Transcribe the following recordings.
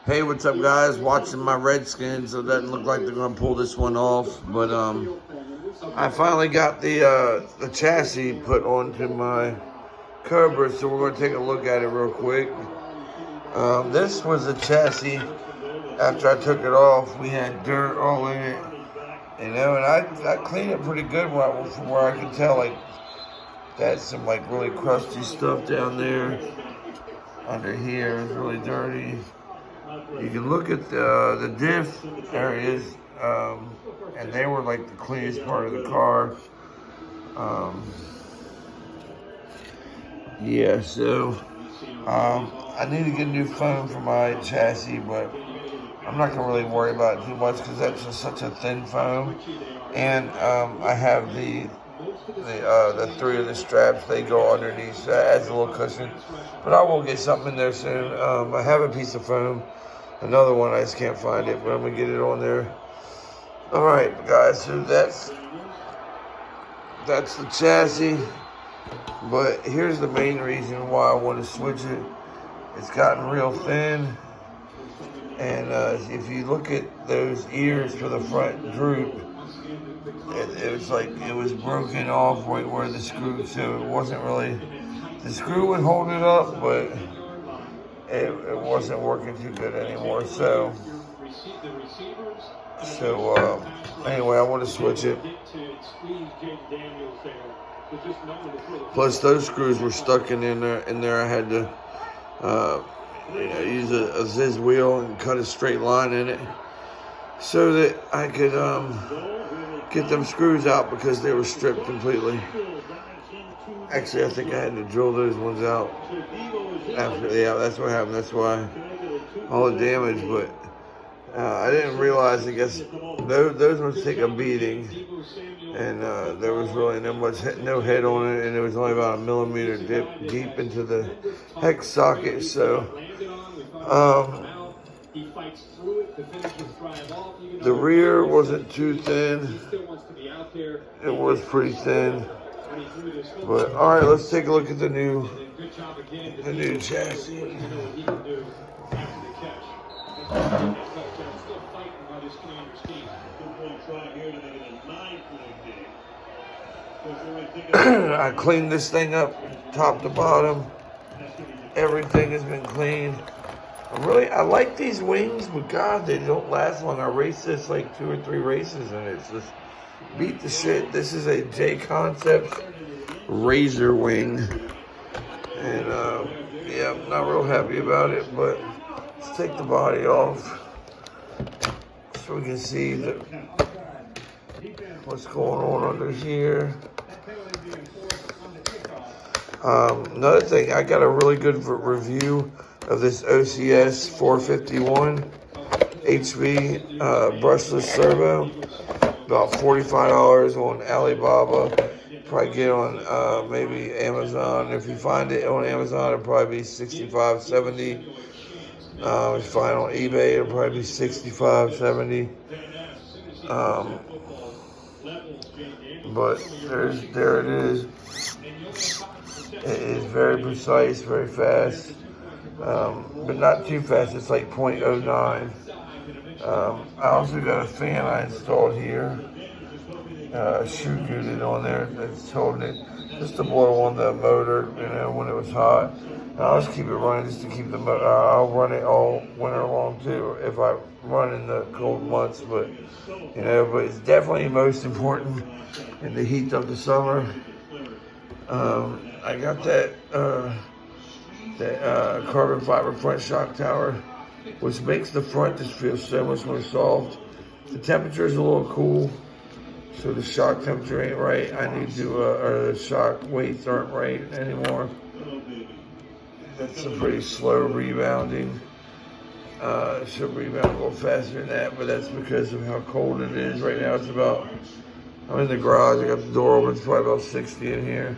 Hey, what's up, guys? Watching my Redskins, so it doesn't look like they're gonna pull this one off. But I finally got the chassis put onto my Cobra, so we're gonna take a look at it real quick. This was the chassis. After I took it off, we had dirt all in it, and I cleaned it pretty good from where I could tell. Like, that's some like really crusty stuff down there. Under here is really dirty. You can look at the diff areas, and they were like the cleanest part of the car. Yeah, so I need to get a new foam for my chassis, but I'm not gonna really worry about it too much because that's just such a thin foam. And I have the three of the straps. They go underneath, so that adds a little cushion. But I will get something in there soon. I have a piece of foam. Another one, I just can't find it, but I'm gonna get it on there. All right, guys, so that's the chassis. But here's the main reason why I want to switch it. It's gotten real thin, and if you look at those ears for the front droop, it was like it was broken off right where the screw, so it wasn't really, the screw would hold it up, but it wasn't working too good anymore. So anyway, I want to switch it. Plus, those screws were stuck in there. I had to use a Ziz wheel and cut a straight line in it so that I could get them screws out because they were stripped completely. Actually, I think I had to drill those ones out after. Yeah, that's what happened. That's why all the damage. But I didn't realize. I guess those ones take a beating, and there was really no head on it, and it was only about a millimeter deep into the hex socket. So the rear wasn't too thin. It was pretty thin. But all right, let's take a look at the new chassis. I cleaned this thing up top to bottom. Everything has been cleaned. I like these wings, but God, they don't last long. I raced this like 2 or 3 races, and it's just beat the shit. This is a J Concepts Razor wing, and yeah, I'm not real happy about it. But let's take the body off so we can see what's going on under here. Another thing, I got a really good review of this OCS 451 HV brushless servo. About $45 on Alibaba. Probably get on maybe Amazon. If you find it on Amazon, it'll probably be $65, $70. If you find it on eBay, it'll probably be $65, $70. But there it is. It is very precise, very fast, but not too fast. It's like 0.09. I also got a fan I installed here, shoe unit on there that's holding it just to blow on the motor, when it was hot. And I'll just keep it running just to keep the motor. I'll run it all winter long too if I run in the cold months, but it's definitely most important in the heat of the summer. I got that carbon fiber front shock tower, which makes the front just feel so much more soft. The temperature is a little cool, so the shock temperature ain't right. I need to, or the shock weights aren't right anymore. That's a pretty slow rebounding. It should rebound a little faster than that, but that's because of how cold it is. Right now I'm in the garage, I got the door open, it's probably about 60 in here.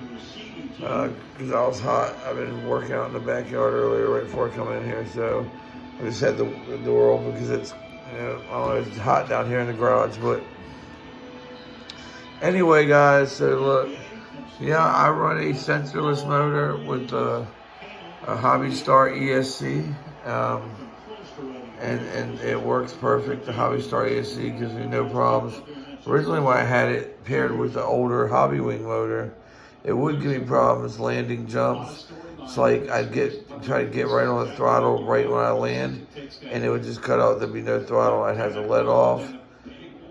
Because I was hot. I've been working out in the backyard earlier right before I come in here, so I just had the door open because it's, I don't know, it's hot down here in the garage. But anyway, guys, so look, yeah, I run a sensorless motor with a Hobby Star ESC. Um, and it works perfect, the Hobby Star ESC, gives me no problems. Originally when I had it paired with the older Hobby Wing motor, it would give me problems landing jumps. It's like I'd try to get right on the throttle right when I land, and it would just cut out, there'd be no throttle, I'd have to let off.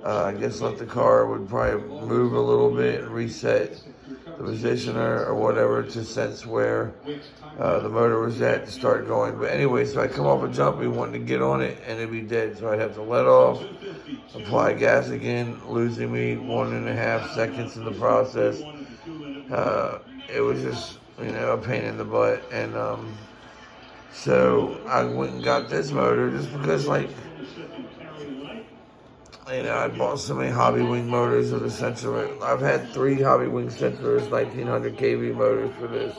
I guess let the car would probably move a little bit and reset the positioner or whatever to sense where the motor was at to start going. But anyway, so I come off a jump, we wanted to get on it, and it'd be dead. So I'd have to let off, apply gas again, losing me 1.5 seconds in the process. It was just, a pain in the butt. And so I went and got this motor just because, I bought so many Hobby Wing motors with the sensor. I've had 3 Hobby Wing sensors, 1900 kV motors for this.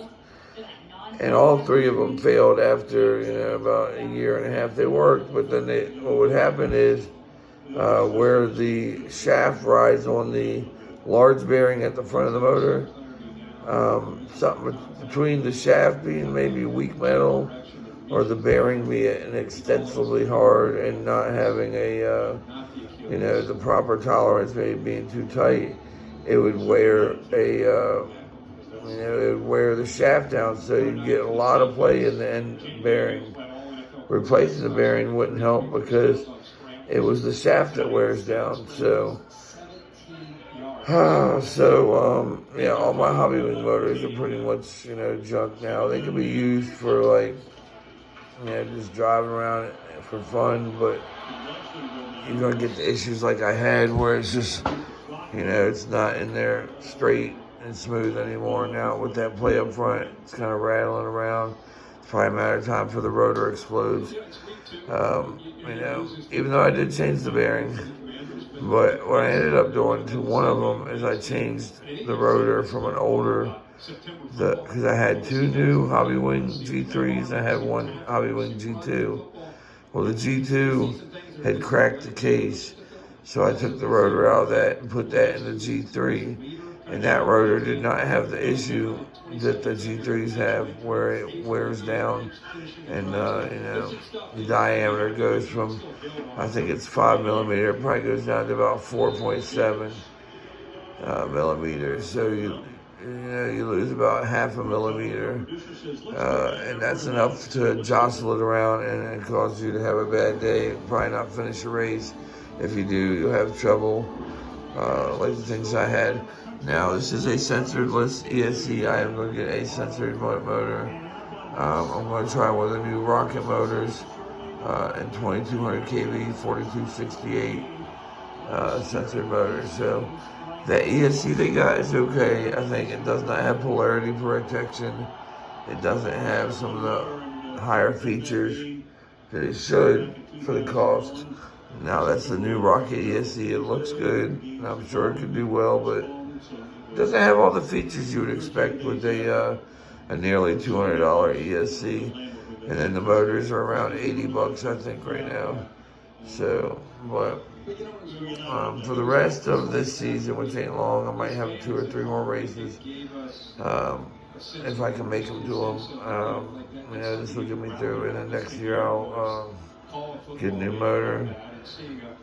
And all 3 of them failed after, about a year and a half. They worked, but then what would happen is where the shaft rides on the large bearing at the front of the motor, something between the shaft being maybe weak metal or the bearing being extensively hard and not having the proper tolerance, maybe being too tight, it would wear it would wear the shaft down, so you get a lot of play in the end bearing. Replacing the bearing wouldn't help because it was the shaft that wears down. So, all my Hobby Wing motors are pretty much, junk now. They can be used for just driving around for fun, but you're gonna get the issues like I had where it's just, it's not in there straight and smooth anymore. Now with that play up front, it's kind of rattling around. It's probably a matter of time before the rotor explodes. Even though I did change the bearing, but what I ended up doing to one of them is I changed the rotor from an older, because I had 2 new Hobby Wing G3s, I had 1 Hobby Wing G2. Well, the G2 had cracked the case, so I took the rotor out of that and put that in the G3. And that rotor did not have the issue that the G3s have, where it wears down and, the diameter goes from, I think it's 5 millimeter, it probably goes down to about 4.7 millimeters. So you lose about 0.5 millimeter, and that's enough to jostle it around and cause you to have a bad day, probably not finish a race. If you do, you'll have trouble, like the things I had. Now, this is a sensorless ESC. I am going to get a sensored motor. I'm going to try one of the new rocket motors in 2200 kV, 4268 sensored motor. So that ESC they got is okay. I think it does not have polarity protection. It doesn't have some of the higher features that it should for the cost. Now, that's the new Rocket ESC. It looks good, and I'm sure it could do well, but it doesn't have all the features you would expect with a nearly $200 ESC. And then the motors are around $80, I think, right now. So, but for the rest of this season, which ain't long, I might have 2 or 3 more races. If I can make them to them, this will get me through. And then next year I'll get a new motor,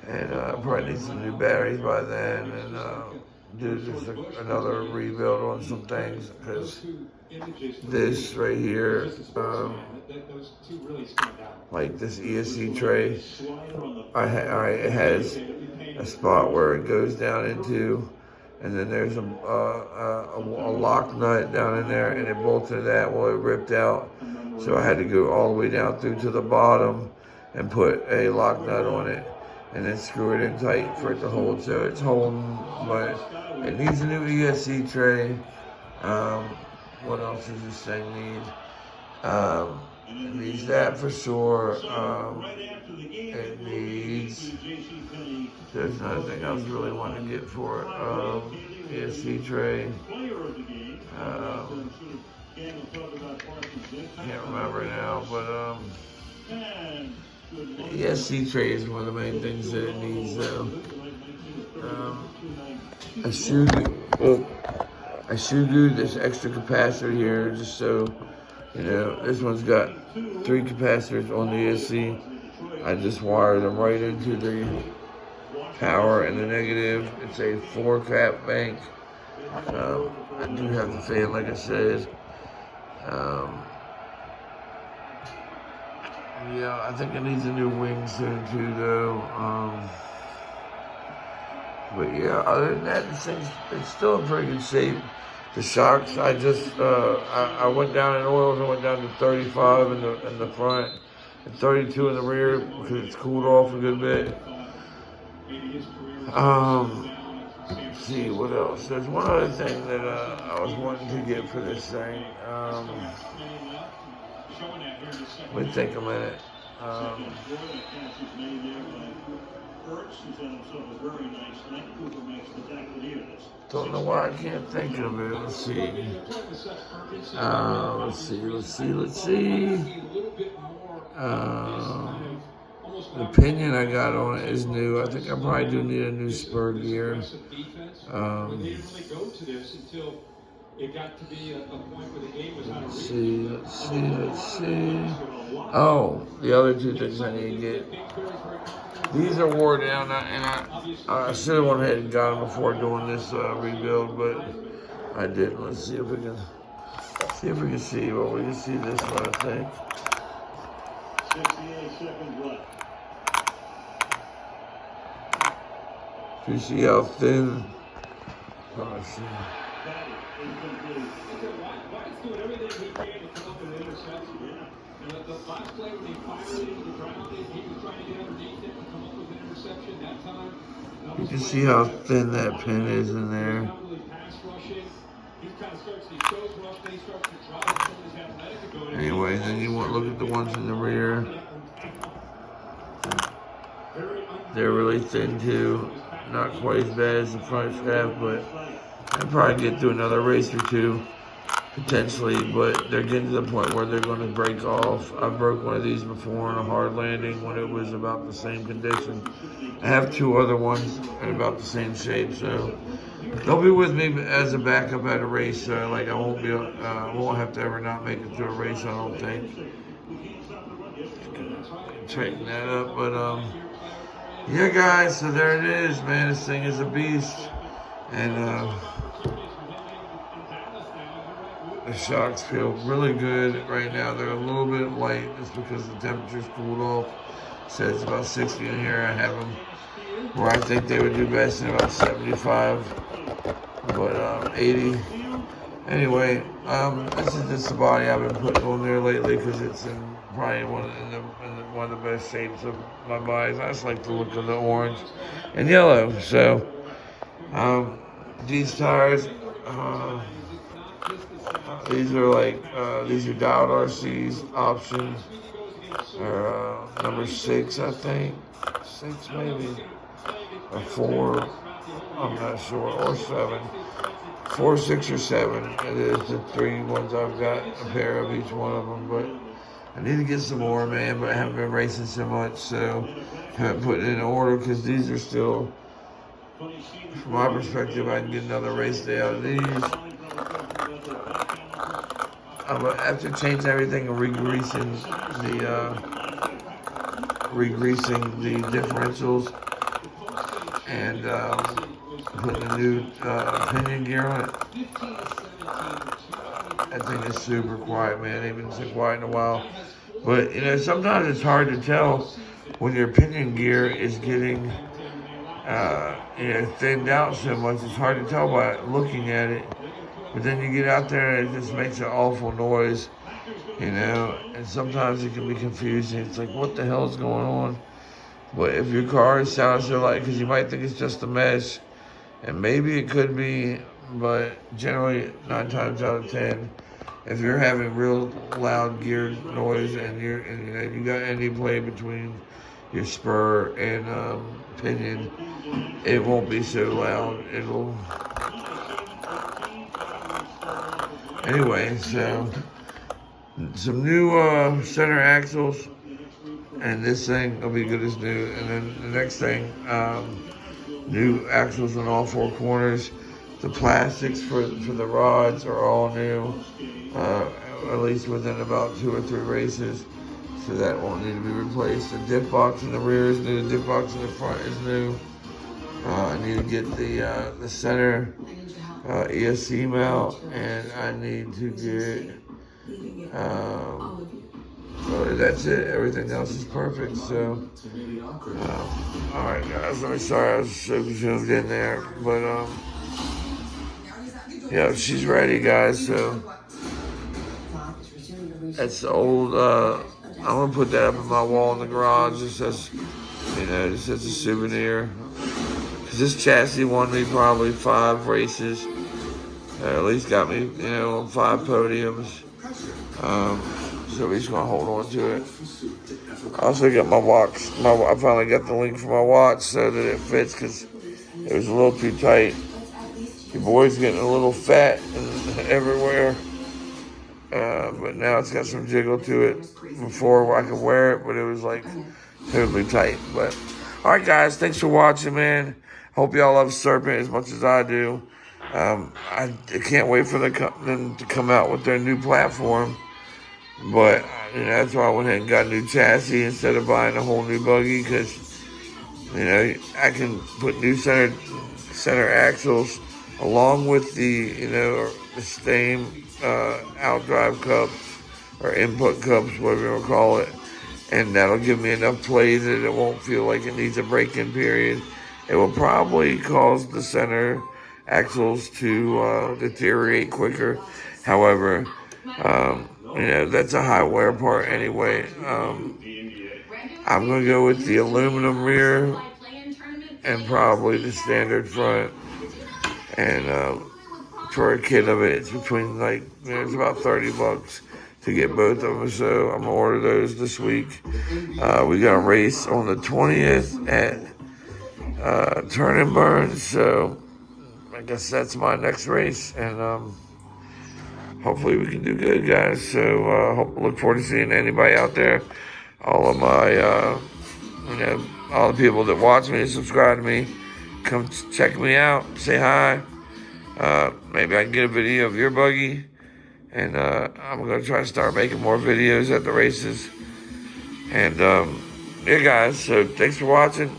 and probably need some new batteries by then, and do just another rebuild on some things, because this right here, like this ESC tray, it has a spot where it goes down into, and then there's a lock nut down in there, and it bolted that. Well, it ripped out, so I had to go all the way down through to the bottom and put a lock nut on it, and then screw it in tight for it to hold. So it's holding, but it needs a new ESC tray. What else does this thing need? It needs that for sure. It needs, there's another thing I was really wanting to get for it. ESC tray. Can't remember now, but the ESC tray is one of the main things that it needs, though. I shoe glue this extra capacitor here, just so, this one's got 3 capacitors on the ESC. I just wired them right into the power and the negative. It's a 4-cap bank. I do have the fan, like I said. Yeah, I think it needs a new wing soon too, though. But yeah, other than that, it's still in pretty good shape. The shocks, I went down in oils. I went down to 35 in the front and 32 in the rear because it's cooled off a good bit. Let's see what else. There's one other thing that I was wanting to get for this thing. Let me think a minute. Don't know why I can't think of it. Let's see. Let's see. The pinion I got on it is new. I think I probably do need a new spur gear. It got to be a point where the game was on a Let's see. Oh, the other 2 things I need to get. These are wore down, and I should have went ahead and got them before doing this rebuild, but I didn't. Let's see if we can see. Well, we can see this one, I think. 68 seconds left. You see how thin? Oh, I see. White's doing everything he can to come up with an interception. And the last play when he fired it into the ground, he was trying to get underneath it and come up with an interception that time. You can see how thin that pin is in there. Anyway, then you want to look at the ones in the rear. They're really thin too. Not quite as bad as the front shaft, but I'd probably get through another race or 2, potentially, but they're getting to the point where they're going to break off. I broke one of these before on a hard landing when it was about the same condition. I have 2 other ones in about the same shape, so they'll be with me as a backup at a race. Like I won't have to ever not make it to a race, I don't think. Tighten that up, but yeah, guys, so there it is, man. This thing is a beast. And the shocks feel really good right now. They're a little bit light just because the temperature's cooled off. So it's about 60 in here. I have them where I think they would do best in about 75, but 80. Anyway, this is just the body I've been putting on there lately because it's in probably one of the best shapes of my bodies. I just like the look of the orange and yellow. So these tires, these are dialed RCs options, or number 6, I think, 6 maybe, or 4. I'm not sure, or 7. 4, 6, or 7. It is the 3 ones I've got, a pair of each one of them, but I need to get some more, man, but I haven't been racing so much, so I haven't put it in order because these are still, from my perspective, I can get another race day out of these. After changing everything and re-greasing the differentials and putting a new pinion gear on it, that thing is super quiet, man. Ain't been so quiet in a while. But, you know, sometimes it's hard to tell when your pinion gear is getting, thinned out so much. It's hard to tell by looking at it. But then you get out there and it just makes an awful noise, you know. And sometimes it can be confusing. It's like, what the hell is going on? But if your car sounds so like, because you might think it's just a mesh, and maybe it could be, but generally 9 times out of 10, if you're having real loud gear noise and you got any play between your spur and pinion, it won't be so loud. It'll. Anyway, so some new center axles, and this thing will be good as new. And then the next thing, new axles on all 4 corners. The plastics for the rods are all new. at least within about 2 or 3 races. So that won't need to be replaced. The diff box in the rear is new. The diff box in the front is new. I need to get the center ESC mount, and I need to get. Well, that's it. Everything else is perfect. So, all right, guys. I'm sorry I was so zoomed in there, but yeah, she's ready, guys. So that's the old. I'm gonna put that up on my wall in the garage, just as just as a souvenir. Cause this chassis won me probably 5 races. At least got me, on 5 podiums. So we're just gonna hold on to it. I also got my watch. I finally got the link for my watch so that it fits, because it was a little too tight. Your boy's getting a little fat and everywhere. But now it's got some jiggle to it. Before I could wear it, but it was like totally tight. But all right, guys, thanks for watching, man. Hope y'all love Serpent as much as I do. I can't wait for them to come out with their new platform. But that's why I went ahead and got a new chassis instead of buying a whole new buggy, because I can put new center axles along with the the same outdrive cups or input cups, whatever you want to call it, and that'll give me enough play that it won't feel like it needs a break-in period. It will probably cause the center axles to deteriorate quicker. However, that's a high wear part anyway. I'm going to go with the aluminum rear and probably the standard front. And for a kit of it, it's between it's about $30 to get both of them. So I'm going to order those this week. We got a race on the 20th at Turn and Burn. So I guess that's my next race. And hopefully we can do good, guys. So look forward to seeing anybody out there. All of my, all the people that watch me and subscribe to me, come check me out, say hi. Maybe I can get a video of your buggy. And I'm going to try to start making more videos at the races. And yeah, guys, so thanks for watching.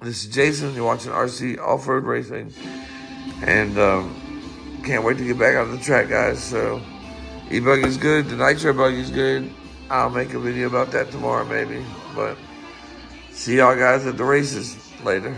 This is Jason. You're watching RC Off-Road Racing. And can't wait to get back on the track, guys. So e-buggy's good. The nitro buggy's good. I'll make a video about that tomorrow, maybe. But see y'all guys at the races later.